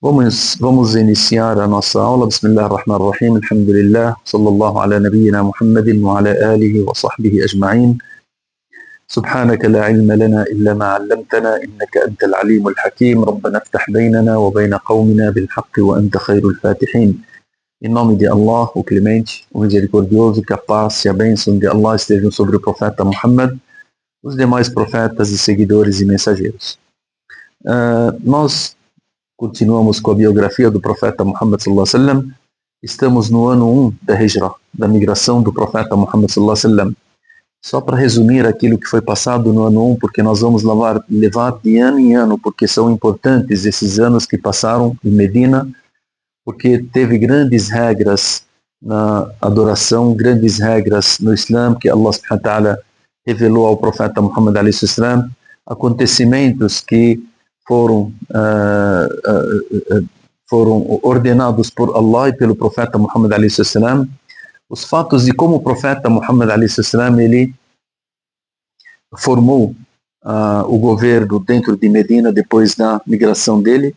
Vamos iniciar a nossa aula. Bismillah ar-Rahman ar-Rahim. Alhamdulillah. Sallallahu ala nabiyyina Muhammadin wa ala alihi wa sahbihi ajma'in. سبحانك لا علم لنا إلا ما علمتنا إنك أنت العليم الحكيم ربنا افتح بيننا وبين قومنا بالحق وأنت خير الفاتحين. Em nome de Allah, o Clemente, o Misericordioso, que a paz e a bênção de Allah estejam sobre o profeta Muhammad, os demais profetas e seguidores e mensageiros. Nós continuamos com a biografia do profeta Muhammad sallallahu alaihi wasallam. Estamos no ano 1 da Hijra, da migração do profeta Muhammad sallallahu alaihi wasallam. Só para resumir aquilo que foi passado no ano 1, porque nós vamos levar de ano em ano, porque são importantes esses anos que passaram em Medina, porque teve grandes regras na adoração, grandes regras no Islã, que Allah subhanahu wa ta'ala revelou ao profeta Muhammad alaihi salam, acontecimentos que foram ordenados por Allah e pelo profeta Muhammad alaihi salam, os fatos de como o profeta Muhammad alaihi salam ele formou o governo dentro de Medina depois da migração dele.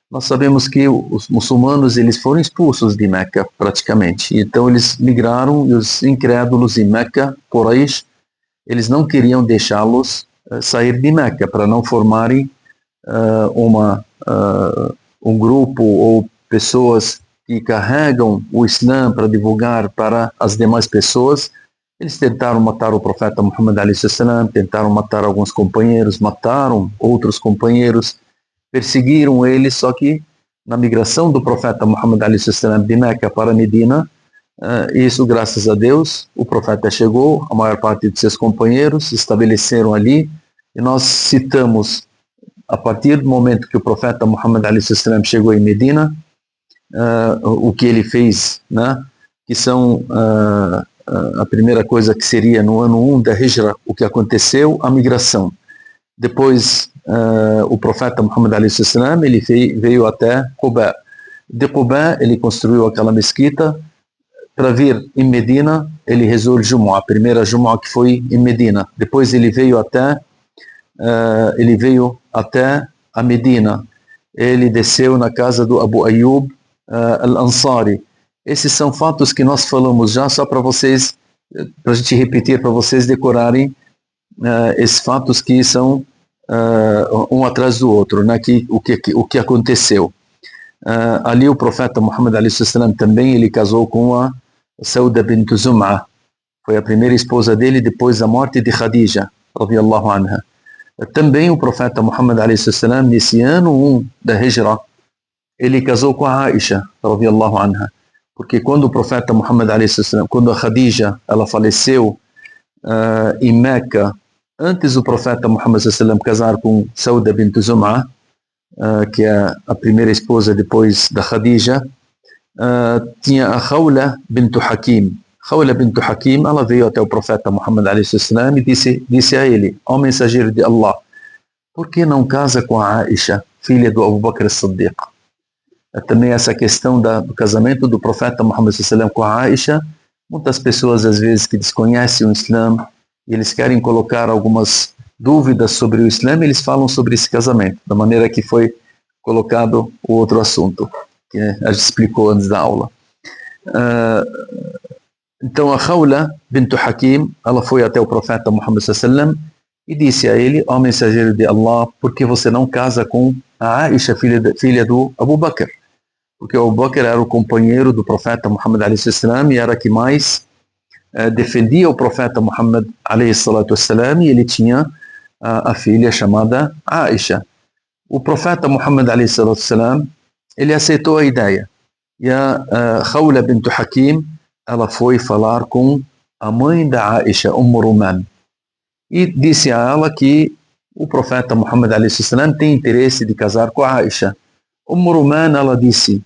Nós sabemos que os muçulmanos eles foram expulsos de Meca praticamente, então eles migraram e os incrédulos em Meca, Quraysh, eles não queriam deixá-los sair de Meca para não formarem um grupo ou pessoas que carregam o Islã para divulgar para as demais pessoas. Eles tentaram matar o profeta Muhammad alaihi salam, tentaram matar alguns companheiros, mataram outros companheiros, perseguiram eles, só que na migração do profeta Muhammad alaihi salam de Meca para Medina, isso graças a Deus, o profeta chegou, a maior parte de seus companheiros se estabeleceram ali, e nós citamos, a partir do momento que o profeta Muhammad alaihi salam chegou em Medina, o que ele fez, né? Que são a primeira coisa que seria no ano 1 da Hijra, o que aconteceu, a migração. Depois, o profeta Muhammad alaihi salam ele veio até Quba. De Quba, ele construiu aquela mesquita. Para vir em Medina, ele rezou o Jumu'ah, a primeira Jumu'ah que foi em Medina. Depois ele veio até a Medina. Ele desceu na casa do Abu Ayyub al-Ansari. Esses são fatos que nós falamos já, só para vocês, para a gente repetir, para vocês decorarem esses fatos que são um atrás do outro, né? O que aconteceu. Ali o profeta Muhammad alaihi salam também ele casou com a Sauda bint Zum'ah, foi a primeira esposa dele depois da morte de Khadija, radiyallahu anha. Também o profeta Muhammad alaihi salam, nesse ano 1 da Hijra, ele casou com a Aisha, radiyallahu anha, porque quando o profeta Muhammad alaihi salam, quando a Khadija ela faleceu em Meca, antes do profeta Muhammad sallam casar com Sauda bint Zum'ah, que é a primeira esposa depois da Khadija, tinha a Khawla bint Hakim. Khawla bint Hakim, ela veio até o profeta Muhammad alaihi salam e disse a ele: ó mensageiro de Allah, por que não casa com a Aisha, filha do Abu Bakr as-Siddiq? Também essa questão do casamento do profeta Muhammad sallam com a Aisha, muitas pessoas às vezes que desconhecem o Islã e eles querem colocar algumas dúvidas sobre o Islã, eles falam sobre esse casamento, da maneira que foi colocado o outro assunto, que a gente explicou antes da aula. Então a Khawla bint Hakim, ela foi até o profeta Muhammad sallam e disse a ele: ó mensageiro de Allah, por que você não casa com a Aisha, filha do Abu Bakr? Porque o Abu Bakr era o companheiro do profeta Muhammad alaihi salam e era que mais defendia o profeta Muhammad alaihi salatu wassalam, e ele tinha a filha chamada Aisha. O profeta Muhammad alaihi salatu wassalam, ele aceitou a ideia, e a Khawla bint Hakim, ela foi falar com a mãe da Aisha, Ruman, e disse a ela que o profeta Muhammad alaihi salam tem interesse de casar com a Aisha. Ruman, ela disse: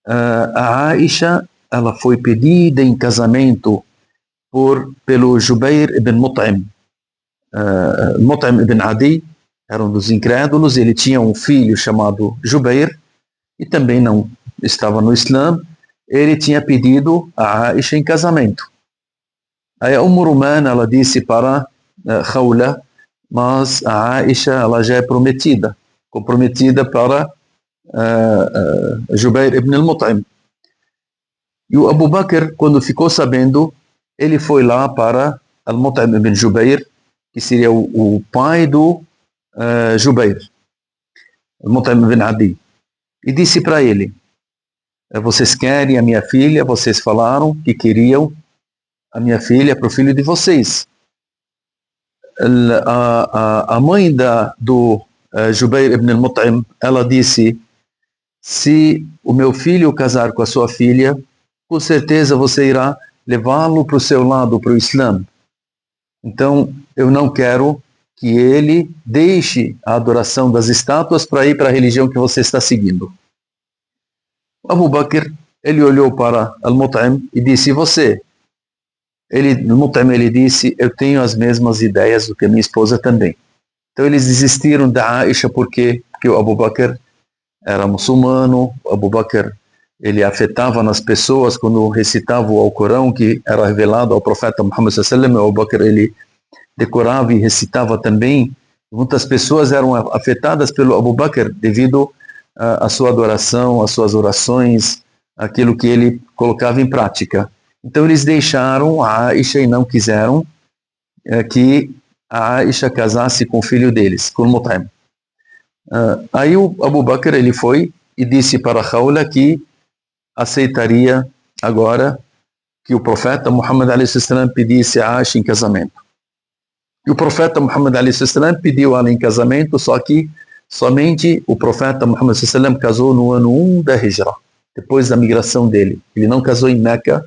a Aisha, ela foi pedida em casamento pelo Jubair ibn Mut'im. Mut'im ibn Adi era um dos incrédulos, ele tinha um filho chamado Jubair, e também não estava no Islã. Ele tinha pedido a Aisha em casamento. Aí a Ruman, ela disse para Khawla: mas a Aisha ela já é comprometida para Jubair ibn al-Mut'im. E o Abu Bakr, quando ficou sabendo, ele foi lá para al-Mut'im ibn Jubair, que seria o pai do Jubair, al-Mut'im ibn Adi, e disse para ele: vocês querem a minha filha? Vocês falaram que queriam a minha filha para o filho de vocês. A mãe do Jubair ibn al-Mut'im, ela disse: se o meu filho casar com a sua filha, com certeza você irá levá-lo para o seu lado, para o Islã. Então, eu não quero que ele deixe a adoração das estátuas para ir para a religião que você está seguindo. Abu Bakr, ele olhou para al-Mut'im e disse: você? Al-Mut'im, ele disse: eu tenho as mesmas ideias do que minha esposa também. Então eles desistiram da Aisha porque o Abu Bakr era muçulmano. O Abu Bakr, ele afetava nas pessoas quando recitava o Alcorão, que era revelado ao profeta Muhammad sallallahu alaihi wasallam. O Abu Bakr, ele decorava e recitava também. Muitas pessoas eram afetadas pelo Abu Bakr devido à sua adoração, às suas orações, aquilo que ele colocava em prática. Então eles deixaram a Aisha e não quiseram que a Aisha casasse com o filho deles, com o Mut'im. Aí o Abu Bakr, ele foi e disse para Khawla que aceitaria agora que o profeta Muhammad a.s. pedisse a Aisha em casamento. E o profeta Muhammad a.s. pediu ela em casamento, só que somente o profeta Muhammad a.s. casou no ano 1 da Hijra, depois da migração dele. Ele não casou em Meca.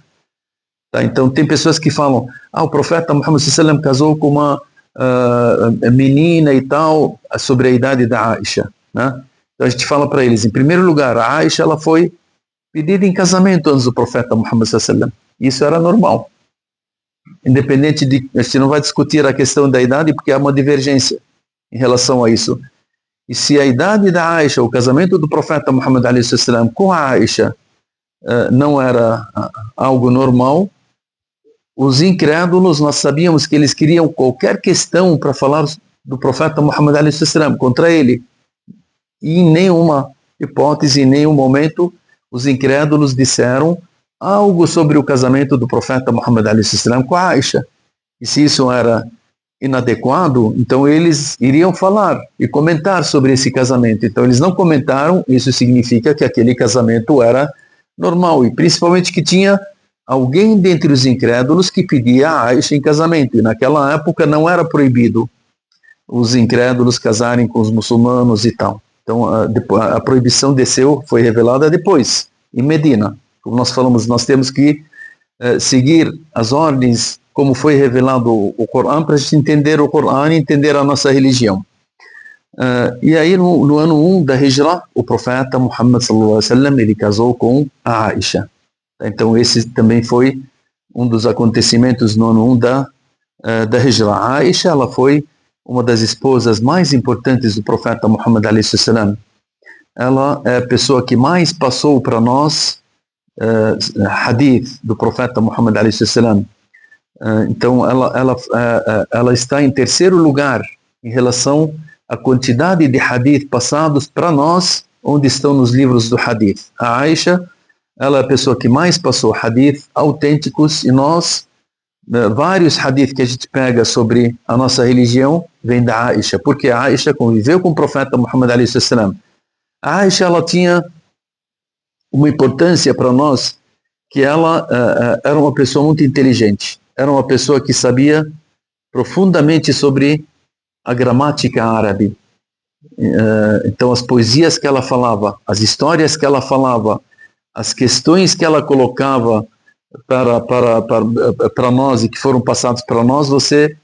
Tá? Então tem pessoas que falam: o profeta Muhammad a.s. casou com uma menina e tal, sobre a idade da Aisha, né? Então a gente fala para eles: em primeiro lugar, a Aisha, ela foi pedida em casamento antes do profeta Muhammad sallallahu alaihi wasallam. Isso era normal. Independente de, a gente não vai discutir a questão da idade porque há uma divergência em relação a isso. E se a idade da Aisha, o casamento do profeta Muhammad sallallahu alaihi wasallam com a Aisha não era algo normal, os incrédulos, nós sabíamos que eles queriam qualquer questão para falar do profeta Muhammad sallallahu alaihi wasallam contra ele. E em nenhuma hipótese, em nenhum momento, os incrédulos disseram algo sobre o casamento do profeta Muhammad sallallahu alaihi wasallam com a Aisha. E se isso era inadequado, então eles iriam falar e comentar sobre esse casamento. Então eles não comentaram, isso significa que aquele casamento era normal, e principalmente que tinha alguém dentre os incrédulos que pedia a Aisha em casamento. E naquela época não era proibido os incrédulos casarem com os muçulmanos e tal. Então a proibição desceu, foi revelada depois, em Medina. Como nós falamos, nós temos que seguir as ordens, como foi revelado o Corão, para a gente entender o Corão e entender a nossa religião. E aí no ano 1 da Hijra, o profeta Muhammad sallallahu alaihi wasallam, ele casou com a Aisha. Então esse também foi um dos acontecimentos no ano 1 da Hijra. A Aisha, ela foi uma das esposas mais importantes do profeta Muhammad alaihi wasallam. Ela é a pessoa que mais passou para nós hadith do profeta Muhammad alaihi wasallam. Então ela está em terceiro lugar em relação à quantidade de hadith passados para nós, onde estão nos livros do hadith. A Aisha, ela é a pessoa que mais passou hadith autênticos, e nós, vários hadith que a gente pega sobre a nossa religião, vem da Aisha, porque a Aisha conviveu com o profeta Muhammad alaihi wasallam. A Aisha, ela tinha uma importância para nós, que ela era uma pessoa muito inteligente, era uma pessoa que sabia profundamente sobre a gramática árabe. Então as poesias que ela falava, as histórias que ela falava, as questões que ela colocava para nós e que foram passados para nós, você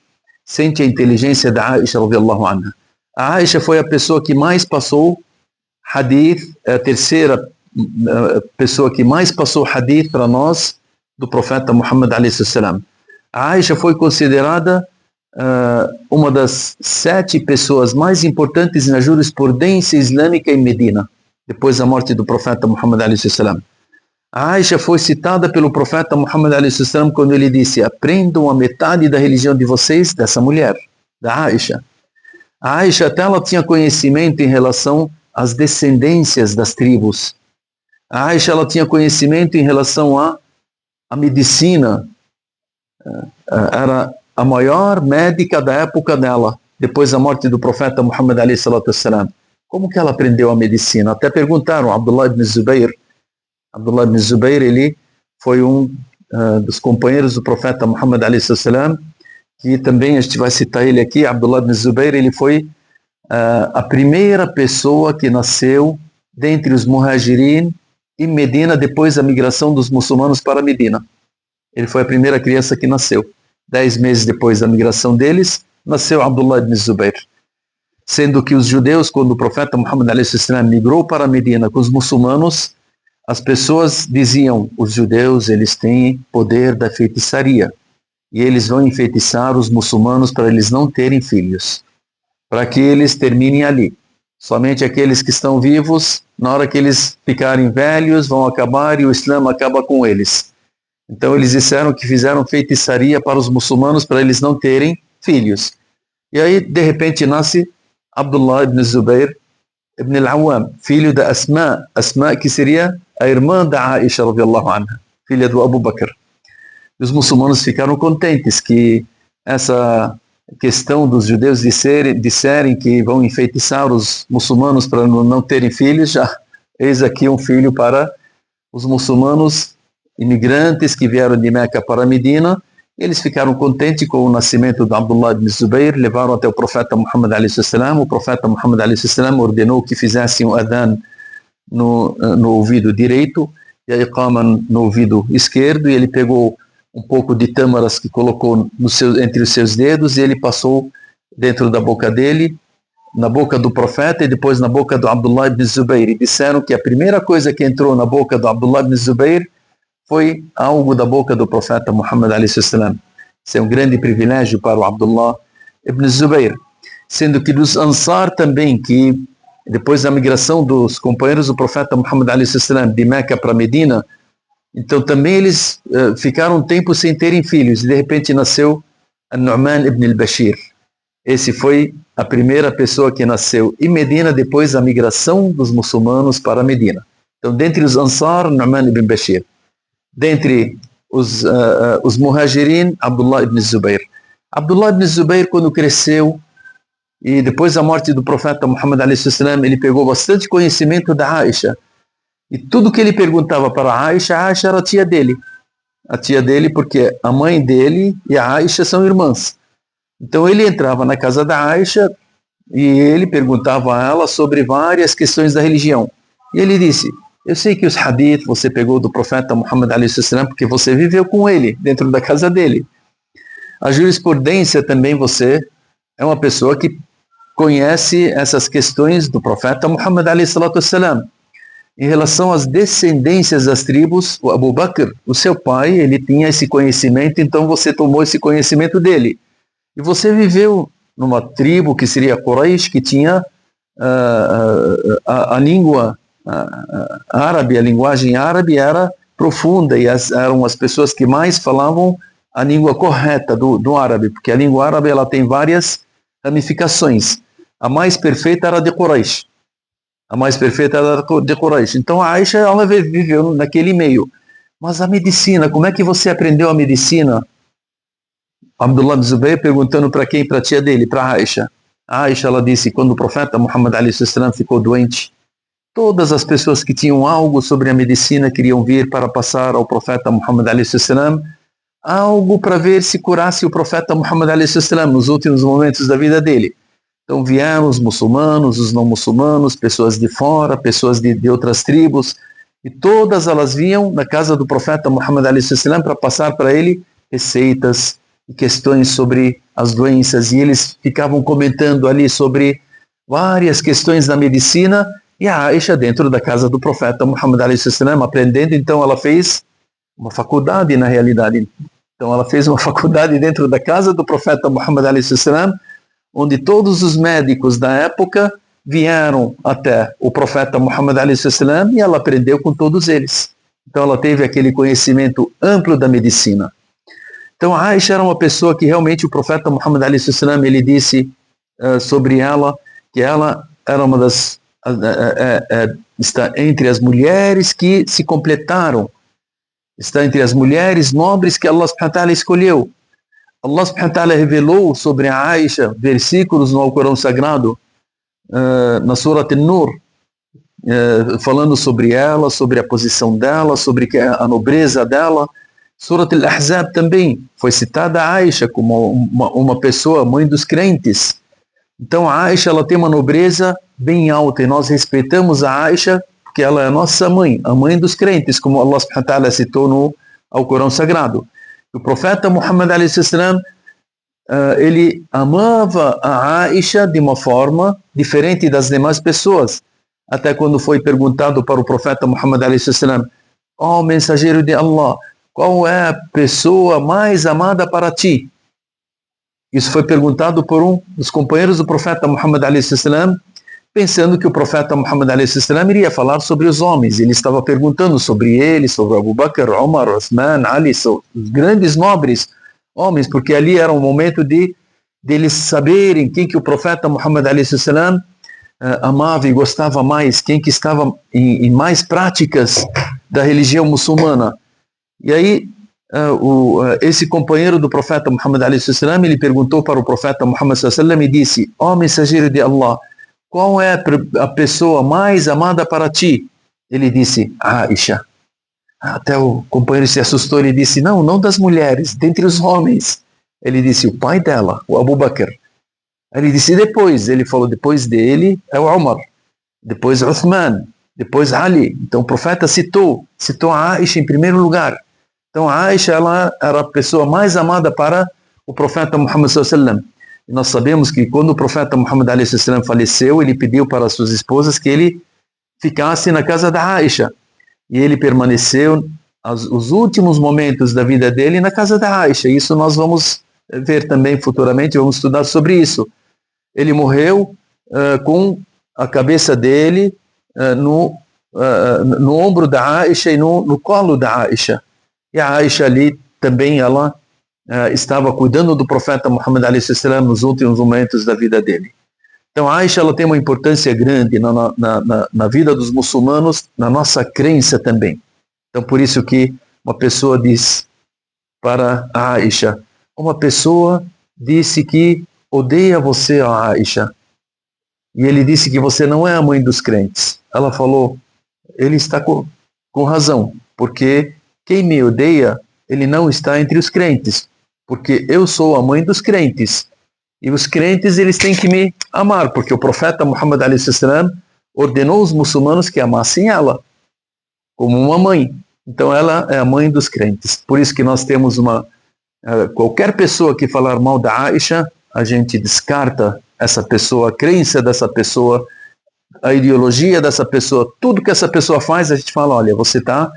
sente a inteligência da Aisha radhiyallahu anha. A Aisha foi a pessoa que mais passou hadith, a terceira pessoa que mais passou hadith para nós do profeta Muhammad alaihi wasallam. A Aisha foi considerada uma das 7 pessoas mais importantes na jurisprudência islâmica em Medina, depois da morte do profeta Muhammad alaihi wasallam. A Aisha foi citada pelo profeta Muhammad alaihi wasallam quando ele disse: aprendam a metade da religião de vocês dessa mulher, da Aisha. A Aisha, até ela tinha conhecimento em relação as descendências das tribos. A Aisha, ela tinha conhecimento em relação à medicina, era a maior médica da época dela, depois da morte do profeta Muhammad alayhi salatu wassalam. Como que ela aprendeu a medicina? Até perguntaram a Abdullah ibn Zubayr. Abdullah ibn Zubayr, ele foi um dos companheiros do profeta Muhammad alayhi salatu wassalam, que também a gente vai citar ele aqui. Abdullah ibn Zubayr, ele foi a primeira pessoa que nasceu dentre os muhajirin em Medina depois da migração dos muçulmanos para Medina. Ele foi a primeira criança que nasceu. 10 meses depois da migração deles, nasceu Abdullah ibn Zubayr. Sendo que os judeus, quando o profeta Muhammad a.s. migrou para Medina com os muçulmanos, as pessoas diziam, os judeus, eles têm poder da feitiçaria, e eles vão enfeitiçar os muçulmanos para eles não terem filhos, para que eles terminem ali. Somente aqueles que estão vivos, na hora que eles ficarem velhos, vão acabar e o Islã acaba com eles. Então eles disseram que fizeram feitiçaria para os muçulmanos para eles não terem filhos. E aí, de repente, nasce Abdullah ibn Zubayr ibn al-Awwam, filho da Asma, que seria a irmã da Aisha, radiyallahu anha, filha do Abu Bakr. E os muçulmanos ficaram contentes que essa questão dos judeus disserem que vão enfeitiçar os muçulmanos para não terem filhos, já eis aqui um filho para os muçulmanos imigrantes que vieram de Meca para Medina. Eles ficaram contentes com o nascimento de Abdullah ibn Zubayr, levaram até o profeta Muhammad a.s. O profeta Muhammad a.s. ordenou que fizessem o adhan no ouvido direito e a iqama no ouvido esquerdo, e ele pegou um pouco de tâmaras que colocou entre os seus dedos e ele passou dentro da boca dele, na boca do profeta e depois na boca do Abdullah ibn Zubayr. E disseram que a primeira coisa que entrou na boca do Abdullah ibn Zubayr foi algo da boca do profeta Muhammad a.s. Isso é um grande privilégio para o Abdullah ibn Zubayr. Sendo que dos Ansar também, que depois da migração dos companheiros do profeta Muhammad a.s. de Meca para Medina, então também eles ficaram um tempo sem terem filhos, e de repente nasceu Nu'man ibn al-Bashir. Esse foi a primeira pessoa que nasceu em Medina depois da migração dos muçulmanos para Medina. Então, dentre os Ansar, Nu'man ibn Bashir. Dentre os Muhajirin, Abdullah ibn Zubayr. Abdullah ibn Zubayr, quando cresceu, e depois da morte do profeta Muhammad a.s., ele pegou bastante conhecimento da Aisha. E tudo que ele perguntava para a Aisha era a tia dele. A tia dele, porque a mãe dele e a Aisha são irmãs. Então ele entrava na casa da Aisha e ele perguntava a ela sobre várias questões da religião. E ele disse, eu sei que os hadith você pegou do profeta Muhammad a.s. porque você viveu com ele, dentro da casa dele. A jurisprudência também você é uma pessoa que conhece essas questões do profeta Muhammad a.s. Em relação às descendências das tribos, o Abu Bakr, o seu pai, ele tinha esse conhecimento, então você tomou esse conhecimento dele. E você viveu numa tribo que seria Quraysh, que tinha a língua árabe, a linguagem árabe era profunda, e eram as pessoas que mais falavam a língua correta do árabe, porque a língua árabe ela tem várias ramificações. A mais perfeita era a de Quraysh. A mais perfeita era de Quraysh. Então a Aisha, ela viveu naquele meio. Mas a medicina, como é que você aprendeu a medicina? Abdullah ibn Zubayr perguntando para quem? Para a tia dele, para a Aisha. A Aisha, ela disse, quando o profeta Muhammad a.s. ficou doente, todas as pessoas que tinham algo sobre a medicina queriam vir para passar ao profeta Muhammad a.s. algo para ver se curasse o profeta Muhammad a.s. nos últimos momentos da vida dele. Então vieram os muçulmanos, os não muçulmanos, pessoas de fora, pessoas de outras tribos, e todas elas vinham na casa do profeta Muhammad a.s. para passar para ele receitas e questões sobre as doenças, e eles ficavam comentando ali sobre várias questões da medicina, e a Aisha dentro da casa do profeta Muhammad a.s. aprendendo. Então ela fez uma faculdade na realidade. Então ela fez uma faculdade dentro da casa do profeta Muhammad a.s., onde todos os médicos da época vieram até o profeta Muhammad a.s. e ela aprendeu com todos eles. Então ela teve aquele conhecimento amplo da medicina. Então a Aisha era uma pessoa que realmente o profeta Muhammad a.s. ele disse sobre ela que ela era uma das está entre as mulheres que se completaram, está entre as mulheres nobres que Allah subhanahu wa ta'ala escolheu. Allah subhanahu wa ta'ala revelou sobre a Aisha versículos no Alcorão Sagrado, na Surat An-Nur, falando sobre ela, sobre a posição dela, sobre a nobreza dela. Surat Al-Ahzab também foi citada a Aisha como uma pessoa, mãe dos crentes. Então a Aisha, ela tem uma nobreza bem alta e nós respeitamos a Aisha porque ela é a nossa mãe, a mãe dos crentes, como Allah subhanahu wa ta'ala citou no Alcorão Sagrado. O profeta Muhammad alayhi salam, ele amava a Aisha de uma forma diferente das demais pessoas. Até quando foi perguntado para o profeta Muhammad alayhi salam: ó mensageiro de Allah, qual é a pessoa mais amada para ti? Isso foi perguntado por um dos companheiros do profeta Muhammad alayhi salam, pensando que o profeta Muhammad alayhi salam iria falar sobre os homens. Ele estava perguntando sobre ele, sobre Abu Bakr, Umar, Uthman, Ali, os grandes nobres homens, porque ali era um momento de eles saberem quem que o profeta Muhammad alayhi salam amava e gostava mais, quem que estava em mais práticas da religião muçulmana. E aí esse companheiro do profeta Muhammad alayhi salam, ele perguntou para o profeta Muhammad sallam e disse: ó mensageiro de Allah, qual é a pessoa mais amada para ti? Ele disse: Aisha. Até o companheiro se assustou, ele disse: não das mulheres, dentre os homens. Ele disse: o pai dela, o Abu Bakr. Ele disse: depois, ele falou, depois dele é o Umar, depois Uthman, depois Ali. Então o profeta citou a Aisha em primeiro lugar. Então a Aisha, ela era a pessoa mais amada para o profeta Muhammad sallam. E nós sabemos que quando o profeta Muhammad alayhi salam faleceu, ele pediu para as suas esposas que ele ficasse na casa da Aisha. E ele permaneceu os últimos momentos da vida dele na casa da Aisha. Isso nós vamos ver também futuramente, vamos estudar sobre isso. Ele morreu com a cabeça dele no ombro da Aisha e no colo da Aisha. E a Aisha ali também, ela estava cuidando do profeta Muhammad alayhi salam nos últimos momentos da vida dele. Então a Aisha, ela tem uma importância grande na vida dos muçulmanos, na nossa crença também. Então por isso que uma pessoa diz para a Aisha, uma pessoa disse que odeia você, a Aisha, e ele disse que você não é a mãe dos crentes. Ela falou: ele está com razão, porque quem me odeia, ele não está entre os crentes, porque eu sou a mãe dos crentes. E os crentes, eles têm que me amar, porque o profeta Muhammad alayhi salam ordenou os muçulmanos que amassem ela, como uma mãe. Então ela é a mãe dos crentes. Por isso que nós temos qualquer pessoa que falar mal da Aisha, a gente descarta essa pessoa, a crença dessa pessoa, a ideologia dessa pessoa, tudo que essa pessoa faz, a gente fala: olha, você está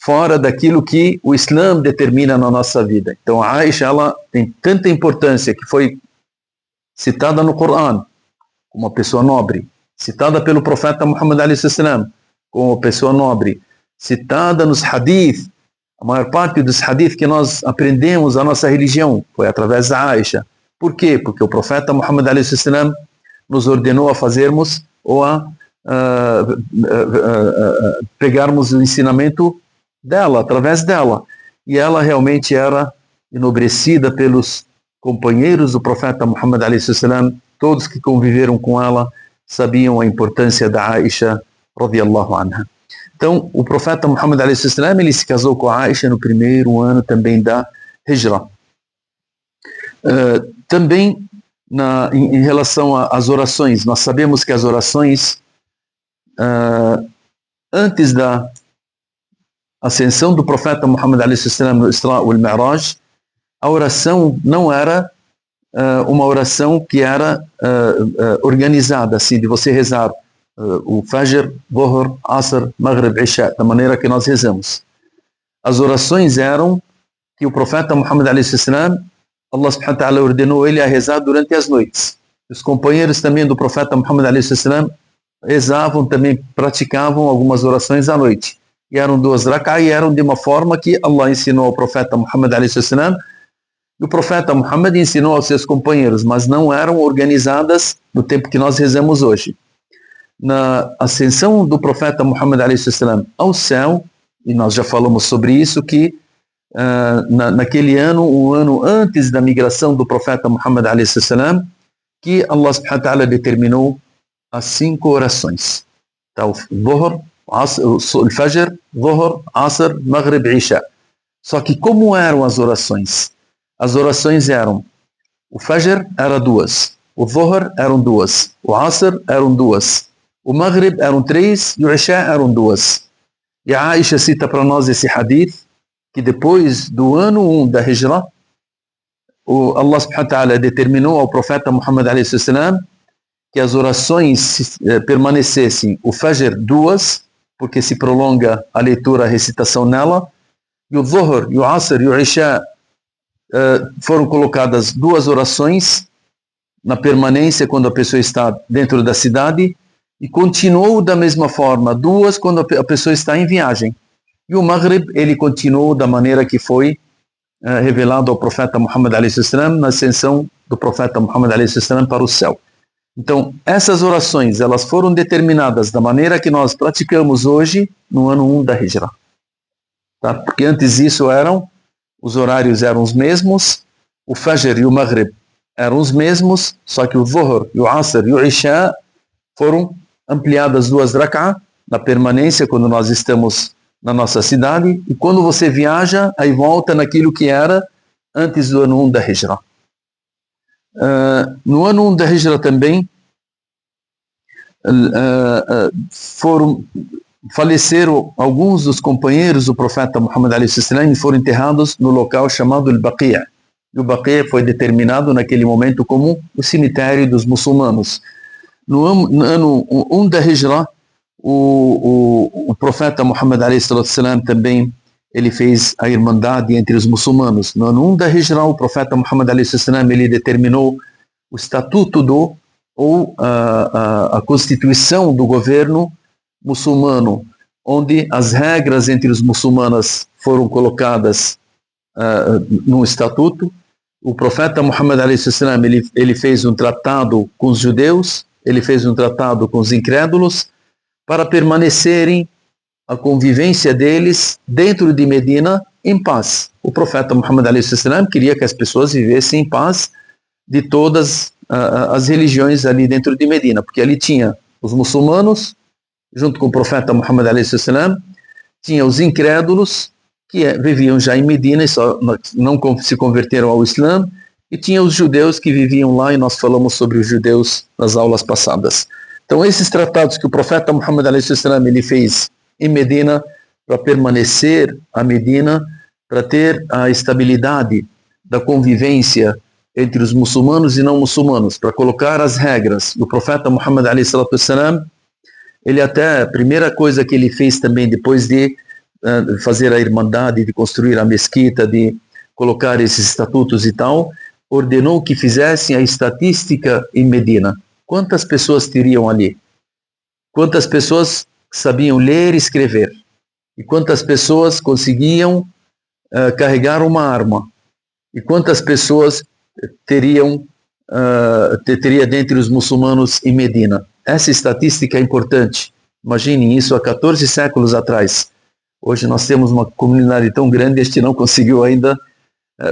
fora daquilo que o Islã determina na nossa vida. Então a Aisha, ela tem tanta importância que foi citada no Corão como uma pessoa nobre, citada pelo profeta Muhammad alayhi salam como uma pessoa nobre, citada nos hadith. A maior parte dos hadith que nós aprendemos a nossa religião foi através da Aisha. Por quê? Porque o profeta Muhammad alayhi salam nos ordenou a fazermos ou a pegarmos o ensinamento dela, através dela. E ela realmente era enobrecida pelos companheiros do profeta Muhammad alayhi salam. Todos que conviveram com ela sabiam a importância da Aisha radiyallahu anha. Então o profeta Muhammad alayhi salam, ele se casou com a Aisha no primeiro ano também da Hijra. Também em relação às orações, nós sabemos que as orações antes da ascensão do profeta Muhammad alayhi salam no Isra wal Mi'raj, a oração não era uma oração que era organizada, assim, de você rezar o Fajr, Dhuhr, Asr, Maghrib, Isha, da maneira que nós rezamos. As orações eram que o profeta Muhammad alayhi salam, Allah subhanahu wa ta'ala ordenou ele a rezar durante as noites. Os companheiros também do profeta Muhammad alayhi salam rezavam, também praticavam algumas orações à noite. E eram 2 rak'ah, e eram de uma forma que Allah ensinou ao profeta Muhammad alayhi salam, e o profeta Muhammad ensinou aos seus companheiros, mas não eram organizadas no tempo que nós rezamos hoje. na ascensão do profeta Muhammad a.s. ao céu, e nós já falamos sobre isso, que naquele ano, um ano antes da migração do profeta Muhammad a.s., que Allah subhanahu wa ta'ala determinou as 5 orações. Então, Dhuhr, o Fajr, Dhuhr, Asr, Maghrib, Isha. Só que como eram as orações? As orações eram, o Fajr era 2, o Dhuhr eram 2, o Asr eram 2, o Maghrib eram 3 e o Isha eram 2. E a Aisha cita para nós esse hadith, que depois do ano 1 da Hijra, Allah subhanahu wa ta'ala determinou ao profeta Muhammad a.s. que as orações permanecessem, o Fajr 2, porque se prolonga a leitura, a recitação nela, e o Dhuhr, e o Asr e o Isha foram colocadas 2 orações na permanência quando a pessoa está dentro da cidade, e continuou da mesma forma 2 quando a pessoa está em viagem. E o Maghrib, ele continuou da maneira que foi revelado ao profeta Muhammad a.s. na ascensão do profeta Muhammad a.s. para o céu. Então, essas orações, elas foram determinadas da maneira que nós praticamos hoje, no ano 1 da Hijra. Tá? Porque antes disso os horários eram os mesmos, o Fajr e o Maghrib eram os mesmos, só que o Dhuhr, o Asr e o Isha foram ampliadas 2 rak'ah na permanência quando nós estamos na nossa cidade, e quando você viaja, aí volta naquilo que era antes do ano 1 da Hijra. No ano 1 da Hijra também faleceram alguns dos companheiros do profeta Muhammad a.s. e foram enterrados no local chamado Al-Baqi'. E o Baqi' foi determinado naquele momento como o cemitério dos muçulmanos. No ano 1 da Hijra, o profeta Muhammad a.s. também ele fez a irmandade entre os muçulmanos. No ano 1 da Hijra, o profeta Muhammad a.s. ele determinou o estatuto ou a constituição do governo muçulmano, onde as regras entre os muçulmanos foram colocadas no estatuto. O profeta Muhammad a.s. ele fez um tratado com os judeus, ele fez um tratado com os incrédulos, para permanecerem a convivência deles dentro de Medina em paz. O profeta Muhammad a.s. queria que as pessoas vivessem em paz de todas as religiões ali dentro de Medina, porque ali tinha os muçulmanos, junto com o profeta Muhammad a.s., tinha os incrédulos, que viviam já em Medina e só não se converteram ao Islã, e tinha os judeus que viviam lá, e nós falamos sobre os judeus nas aulas passadas. Então, esses tratados que o profeta Muhammad a.s. ele fez em Medina, para permanecer a Medina, para ter a estabilidade da convivência entre os muçulmanos e não muçulmanos, para colocar as regras. O profeta Muhammad a.s. ele até, a primeira coisa que ele fez também, depois de fazer a irmandade, de construir a mesquita, de colocar esses estatutos e tal, ordenou que fizessem a estatística em Medina. Quantas pessoas teriam ali? Quantas pessoas sabiam ler e escrever? E quantas pessoas conseguiam carregar uma arma? E quantas pessoas teria dentre os muçulmanos em Medina? Essa estatística é importante. Imaginem isso há 14 séculos atrás. Hoje nós temos uma comunidade tão grande, a gente não conseguiu ainda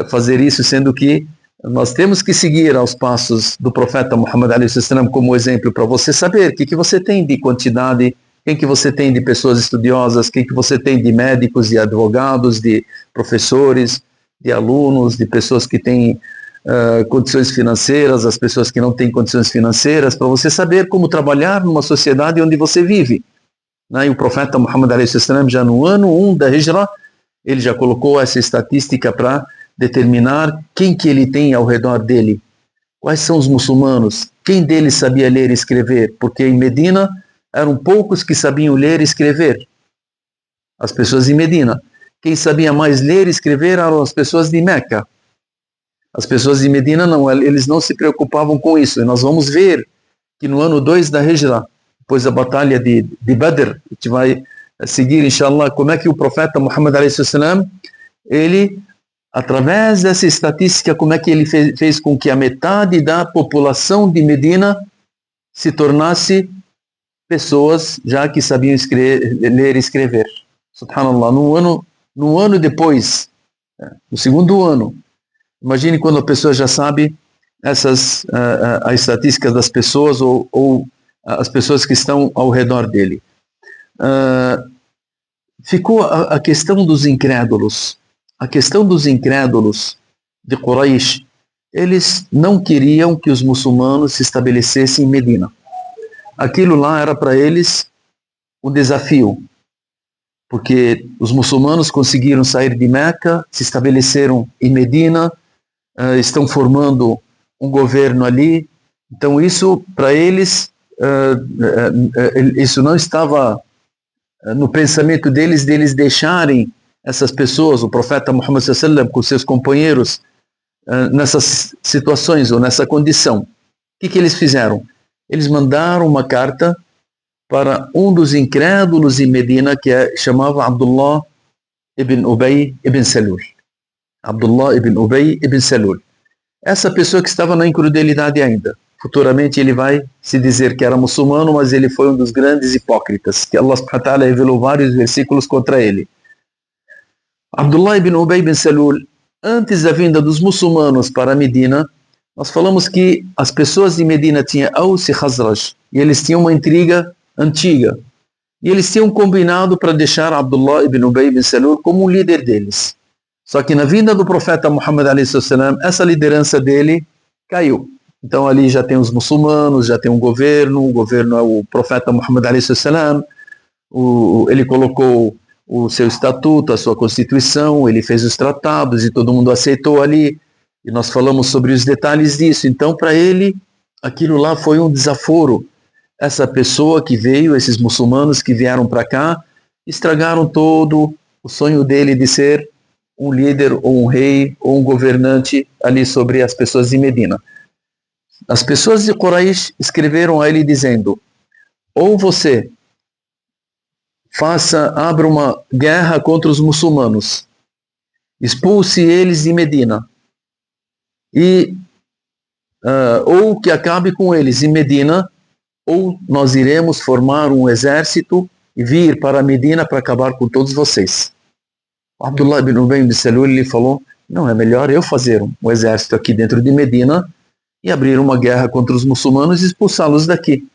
fazer isso, sendo que nós temos que seguir aos passos do profeta Muhammad a.s. como exemplo, para você saber o que você tem de quantidade, quem que você tem de pessoas estudiosas, quem que você tem de médicos, de advogados, de professores, de alunos, de pessoas que têm condições financeiras, as pessoas que não têm condições financeiras, para você saber como trabalhar numa sociedade onde você vive. E o profeta Muhammad a.s. já no ano 1 da Hijra, ele já colocou essa estatística para determinar quem que ele tem ao redor dele, quais são os muçulmanos, quem deles sabia ler e escrever, porque em Medina eram poucos que sabiam ler e escrever, as pessoas em Medina. Quem sabia mais ler e escrever eram as pessoas de Meca. As pessoas de Medina não, eles não se preocupavam com isso, e nós vamos ver que no ano 2 da Hijra, depois da batalha de Badr, a gente vai seguir, inshallah, como é que o profeta Muhammad a.s. ele, através dessa estatística, como é que ele fez com que a metade da população de Medina se tornasse pessoas já que sabiam ler e escrever. Subhanallah, no ano depois, no segundo ano, imagine quando a pessoa já sabe a estatística das pessoas ou as pessoas que estão ao redor dele. Ficou a questão dos incrédulos. A questão dos incrédulos de Quraysh, eles não queriam que os muçulmanos se estabelecessem em Medina. Aquilo lá era para eles um desafio, porque os muçulmanos conseguiram sair de Meca, se estabeleceram em Medina, estão formando um governo ali. Então isso, para eles, isso não estava no pensamento deles deixarem essas pessoas, o profeta Muhammad sallallahu alaihi wasallam com seus companheiros, nessas situações ou nessa condição. O que eles fizeram? Eles mandaram uma carta para um dos incrédulos em Medina, que chamava Abdullah ibn Ubay ibn Salul. Abdullah ibn Ubay ibn Salul. Essa pessoa que estava na incredulidade ainda. Futuramente ele vai se dizer que era muçulmano, mas ele foi um dos grandes hipócritas, que Allah subhanahu wa ta'ala revelou vários versículos contra ele. Abdullah ibn Ubay ibn Salul, antes da vinda dos muçulmanos para Medina, nós falamos que as pessoas de Medina tinham Aus e Khazraj, e eles tinham uma intriga antiga. E eles tinham combinado para deixar Abdullah ibn Ubay ibn Salul como um líder deles. Só que na vinda do profeta Muhammad a.s., essa liderança dele caiu. Então ali já tem os muçulmanos, já tem um governo, o governo é o profeta Muhammad a.s., ele colocou o seu estatuto, a sua constituição, ele fez os tratados e todo mundo aceitou ali. E nós falamos sobre os detalhes disso. Então para ele, aquilo lá foi um desaforo. Essa pessoa que veio, esses muçulmanos que vieram para cá, estragaram todo o sonho dele de ser um líder ou um rei ou um governante ali sobre as pessoas de Medina. As pessoas de Quraysh escreveram a ele dizendo: ou você abra uma guerra contra os muçulmanos, expulse eles de Medina, ou que acabe com eles em Medina, ou nós iremos formar um exército e vir para Medina para acabar com todos vocês. Abdullah ibn Ubay ibn Salul, ele falou: não, é melhor eu fazer um exército aqui dentro de Medina e abrir uma guerra contra os muçulmanos e expulsá-los daqui.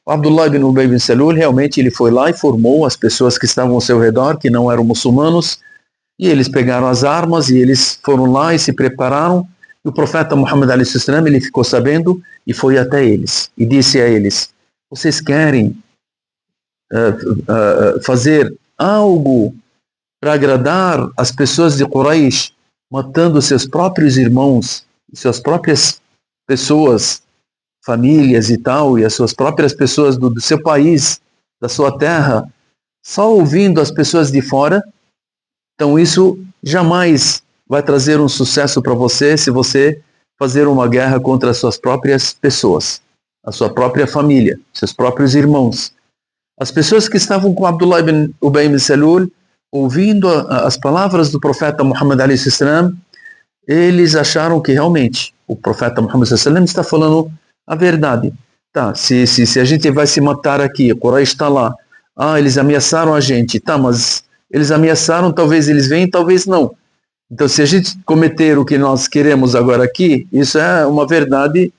Abdullah ibn Ubay ibn Salul, realmente ele foi lá e formou as pessoas que estavam ao seu redor, que não eram muçulmanos, e eles pegaram as armas e eles foram lá e se prepararam. E o profeta Muhammad a.s., ele ficou sabendo e foi até eles e disse a eles: vocês querem fazer algo para agradar as pessoas de Quraysh, matando seus próprios irmãos, suas próprias pessoas, famílias e tal, e as suas próprias pessoas do seu país, da sua terra, só ouvindo as pessoas de fora? Então isso jamais vai trazer um sucesso para você se você fazer uma guerra contra as suas próprias pessoas, a sua própria família, seus próprios irmãos. As pessoas que estavam com Abdullah ibn Ubay ibn Salul, ouvindo as palavras do profeta Muhammad a.s., eles acharam que realmente o profeta Muhammad a.s. está falando a verdade. Tá, se a gente vai se matar aqui, o Quraysh está lá, eles ameaçaram a gente, tá, mas eles ameaçaram, talvez eles venham, talvez não. Então, se a gente cometer o que nós queremos agora aqui, isso é uma verdade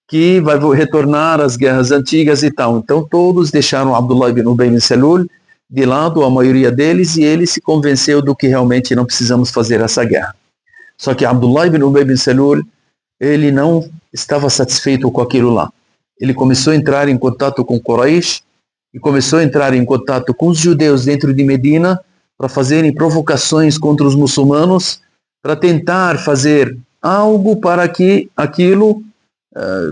que vai retornar às guerras antigas e tal. Então, todos deixaram Abdullah ibn Ubay ibn Salul de lado, a maioria deles, e ele se convenceu do que realmente não precisamos fazer essa guerra. Só que Abdullah ibn Ubay ibn Salul, ele não estava satisfeito com aquilo lá. Ele começou a entrar em contato com Quraysh e começou a entrar em contato com os judeus dentro de Medina para fazerem provocações contra os muçulmanos, para tentar fazer algo para que aquilo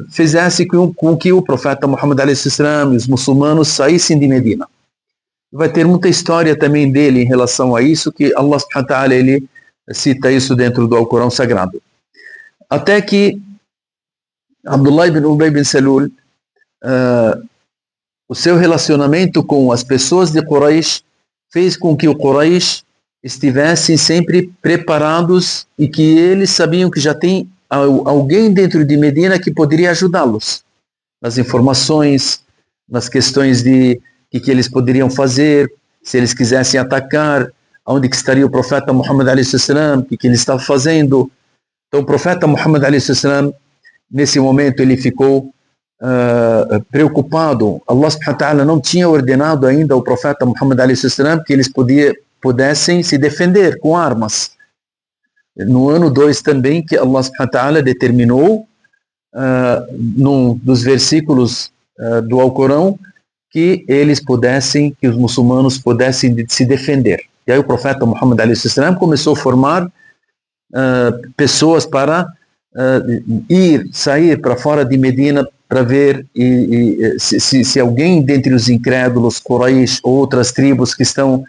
fizesse com que o profeta Muhammad a.s. e os muçulmanos saíssem de Medina. Vai ter muita história também dele em relação a isso, que Allah subhanahu wa ta'ala, ele cita isso dentro do Alcorão Sagrado. Até que Abdullah ibn Ubay ibn Salul, o seu relacionamento com as pessoas de Quraysh fez com que o Quraysh estivessem sempre preparados e que eles sabiam que já tem alguém dentro de Medina que poderia ajudá-los nas informações, nas questões de que eles poderiam fazer, se eles quisessem atacar, onde que estaria o profeta Muhammad a.s., o que ele estava fazendo. Então o profeta Muhammad a.s., nesse momento ele ficou preocupado. Allah subhanahu wa ta'ala não tinha ordenado ainda ao profeta Muhammad a.s. que eles pudessem se defender com armas. No ano 2 também, que Allah subhanahu wa ta'ala determinou, num dos versículos do Alcorão, que os muçulmanos pudessem se defender. E aí o profeta Muhammad a.s. começou a formar pessoas para sair para fora de Medina para ver se alguém dentre os incrédulos, Quraysh ou outras tribos que estão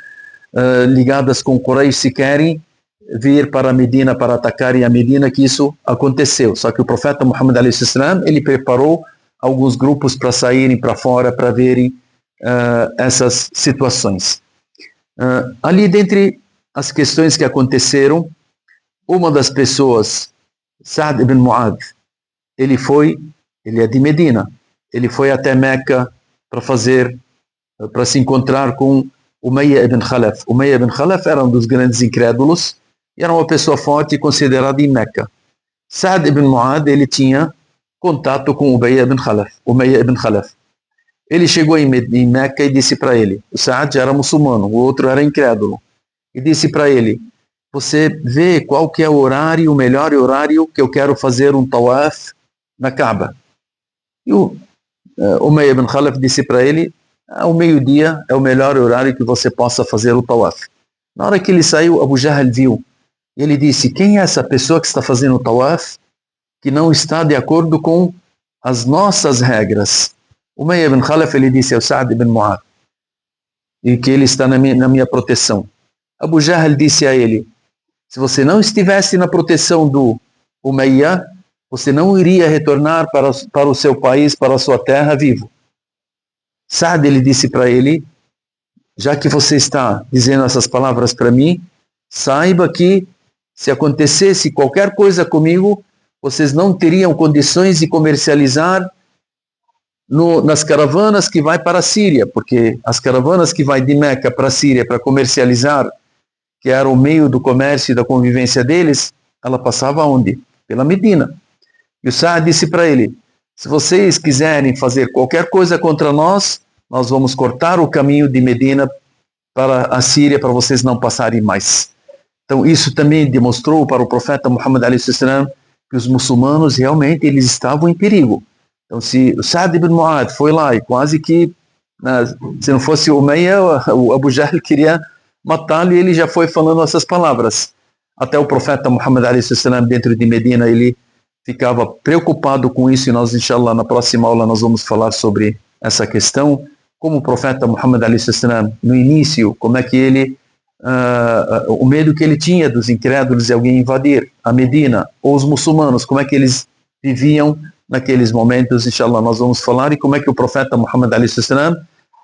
ligadas com Quraysh, se querem vir para a Medina para atacarem a Medina, que isso aconteceu. Só que o profeta Muhammad a.s. ele preparou alguns grupos para saírem para fora para verem essas situações. Ali, dentre as questões que aconteceram, uma das pessoas, Sa'd ibn Mu'adh, ele é de Medina, ele foi até Meca para se encontrar com Umayya ibn Khalaf. Umayya ibn Khalaf era um dos grandes incrédulos e era uma pessoa forte considerada em Meca. Sa'd ibn Mu'adh, ele tinha contato com Umayya ibn Khalaf. Ele chegou em Meca e disse para ele, o Sa'd era muçulmano, o outro era incrédulo, e disse para ele, você vê qual que é o melhor horário que eu quero fazer um tawaf na Kaaba? E o Umayya ibn Khalaf disse para ele, ao meio-dia é o melhor horário que você possa fazer o tawaf. Na hora que ele saiu, Abu Jahl viu, e ele disse, quem é essa pessoa que está fazendo o tawaf que não está de acordo com as nossas regras? Umayya ibn Khalaf, ele disse ao Sa'd ibn Mu'adh, e que ele está na minha proteção. Abu Jahl disse a ele, se você não estivesse na proteção do Umayya, você não iria retornar para o seu país, para a sua terra vivo. Sa'd, ele disse para ele, já que você está dizendo essas palavras para mim, saiba que se acontecesse qualquer coisa comigo, vocês não teriam condições de comercializar nas caravanas que vai para a Síria, porque as caravanas que vai de Meca para a Síria para comercializar, que era o meio do comércio e da convivência deles, ela passava onde? Pela Medina. E o Sa'd disse para ele, se vocês quiserem fazer qualquer coisa contra nós vamos cortar o caminho de Medina para a Síria para vocês não passarem mais. Então isso também demonstrou para o profeta Muhammad a.s. que os muçulmanos realmente eles estavam em perigo. Então se o Sa'd ibn Mu'adh foi lá e quase que, se não fosse o Umayya, o Abu Jahl queria matá-lo, e ele já foi falando essas palavras. Até o profeta Muhammad a.s. dentro de Medina, ele ficava preocupado com isso, e nós, inshallah, na próxima aula nós vamos falar sobre essa questão, como o profeta Muhammad a.s. no início, como é que ele, o medo que ele tinha dos incrédulos de alguém invadir a Medina, ou os muçulmanos, como é que eles viviam naqueles momentos, inshallah, nós vamos falar, e como é que o profeta Muhammad a.s.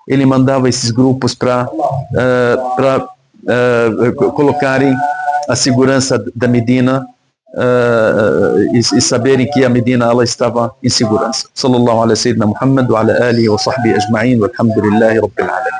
ele mandava esses grupos para colocarem a segurança da Medina e saberem que a Medina ela estava em segurança. Sallallahu alaihi wa sallam Muhammad wa ala alihi wa sahbihi ajma'in walhamdulillahi rabbil alamin.